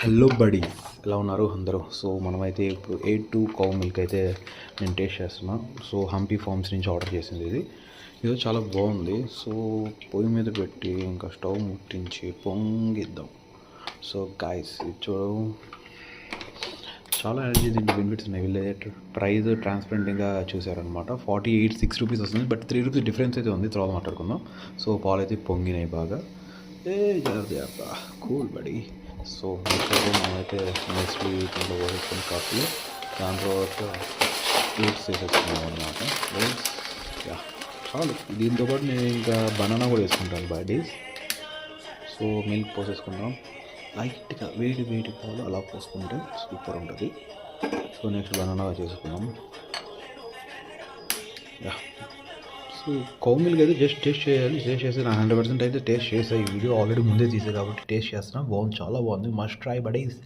Hello buddies, ఎలా ఉన్నారు అందరూ? సో మనమైతే ఇప్పుడు A2 కౌ మిల్క్ అయితే నేను టేస్ట్ చేస్తున్నా. సో హంపీ ఫార్మ్స్ నుంచి ఆర్డర్ చేసింది ఇది చాలా బాగుంది. సో పొయ్యి మీద పెట్టి ఇంకా స్టవ్ ముట్టించి పొంగిద్దాం. సో గాయస్ ఇది చాలా ఎనర్జీ దీంట్లో బెనిఫిట్స్ ఉన్నాయి. వీళ్ళైతే ప్రైస్ ట్రాన్స్పరెంట్గా చూసారనమాట. 6 రూపీస్ వస్తుంది, బట్ 3 రూపీస్ డిఫరెన్స్ అయితే ఉంది, తర్వాత మాట్లాడుకుందాం. సో పాలు అయితే పొంగినాయి బాగా. జాగ్రత్త కూల్ బడీ. సో నెక్స్ట్ అయితే మనమైతే నెక్స్ట్ దీంట్లో వేసుకుని కాఫీ, దాని తర్వాత ఫ్రూట్స్ వేసేసుకున్నాం అనమాట. యా చాలు. దీంతోపాటు నేను ఇంకా బనానా కూడా వేసుకుంటాను బడీస్. So milk పోసేసుకుందాం. లైట్గా వేడి పాలు అలా పోసుకుంటే సూపర్ ఉంటుంది. సో నెక్స్ట్ బనానా చేసుకుందాం. యా సో కౌ మిల్క్ అయితే జస్ట్ టేస్ట్ చేయాలి. టేస్ట్ చేస్తే నా 100% అయితే టేస్ట్ చేసాయి. ఈ వీడియో ఆల్రెడీ ముందే తీసే కాబట్టి టేస్ట్ చేస్తున్నా. బాగుంది, చాలా బాగుంది. Must try buddies.